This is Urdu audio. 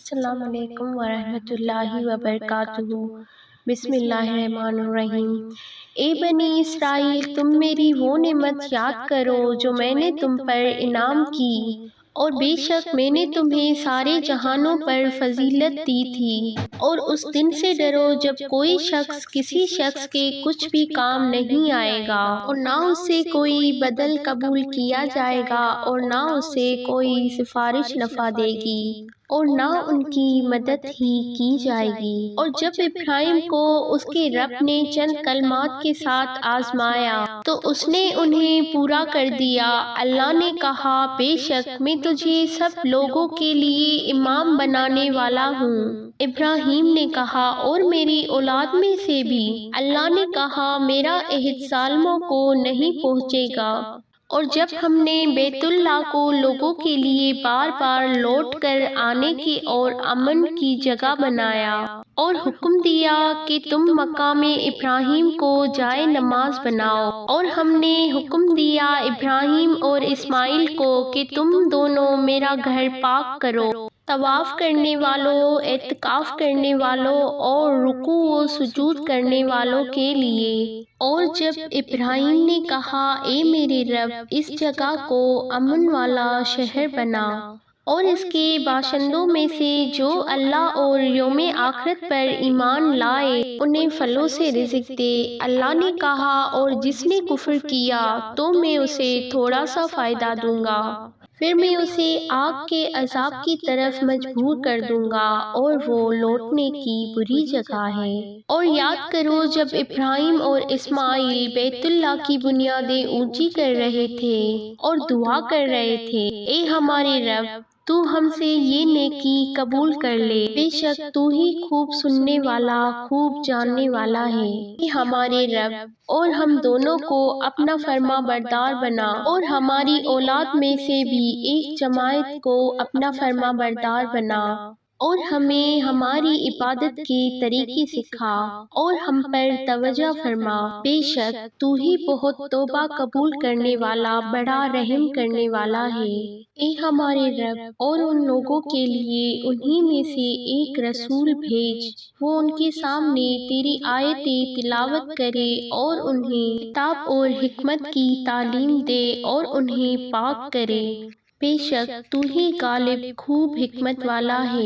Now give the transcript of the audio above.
السلام علیکم ورحمۃ اللہ وبرکاتہ۔ بسم اللہ الرحمن الرحیم۔ اے بنی اسرائیل، تم میری وہ نعمت یاد کرو جو میں نے تم پر انعام کی، اور بے شک میں نے تمہیں سارے جہانوں پر فضیلت دی تھی۔ اور اس دن سے ڈرو جب کوئی شخص کسی شخص کے کچھ بھی کام نہیں آئے گا، اور نہ اسے کوئی بدل قبول کیا جائے گا، اور نہ اسے کوئی سفارش نفع دے گی، اور نہ ان کی مدد ہی کی جائے گی۔ اور جب ابراہیم کو اس کے رب نے چند کلمات کے ساتھ آزمایا تو اس نے انہیں پورا کر دیا۔ اللہ نے کہا، بے شک میں تجھے سب لوگوں کے لیے امام بنانے والا ہوں۔ ابراہیم نے کہا، اور میری اولاد میں سے بھی۔ اللہ نے کہا، میرا عہد ظالموں کو نہیں پہنچے گا۔ اور جب ہم نے بیت اللہ کو لوگوں کے لیے بار بار لوٹ کر آنے کی اور امن کی جگہ بنایا، اور حکم دیا کہ تم مقام ابراہیم کو جائے نماز بناؤ، اور ہم نے حکم دیا ابراہیم اور اسماعیل کو کہ تم دونوں میرا گھر پاک کرو، طواف کرنے والوں، اعتکاف کرنے والوں اور رکوع و سجود کرنے والوں کے لیے۔ اور جب ابراہیم نے کہا، اے میرے رب، اس جگہ کو امن والا شہر بنا، اور اس کے باشندوں میں سے جو اللہ اور یوم آخرت پر ایمان لائے انہیں پھلوں سے رزق دے۔ اللہ نے کہا، اور جس نے کفر کیا تو میں اسے تھوڑا سا فائدہ دوں گا، پھر میں اسے آگ کے عذاب کی طرف مجبور کر دوں گا، اور وہ لوٹنے کی بری جگہ ہے۔ اور یاد کرو جب ابراہیم اور اسماعیل بیت اللہ کی بنیادیں اونچی کر رہے تھے اور دعا کر رہے تھے، اے ہمارے رب، تو ہم سے یہ نیکی قبول کر لے، بے شک تو ہی خوب سننے والا، خوب جاننے والا ہے۔ اے ہمارے رب، اور ہم دونوں کو اپنا فرما بردار بنا، اور ہماری اولاد میں سے بھی ایک جماعت کو اپنا فرما بردار بنا، اور ہمیں ہماری عبادت کے طریقے سکھا، اور ہم پر توجہ فرما، بے شک تو ہی بہت توبہ قبول کرنے والا، بڑا رحم کرنے والا ہے۔ اے ہمارے رب، اور ان لوگوں کے لیے انہی میں سے ایک رسول بھیج، وہ ان کے سامنے تیری آیتیں تلاوت کرے، اور انہیں کتاب اور حکمت کی تعلیم دے، اور انہیں پاک کرے، بے شک تو ہی غالب خوب حکمت والا ہے۔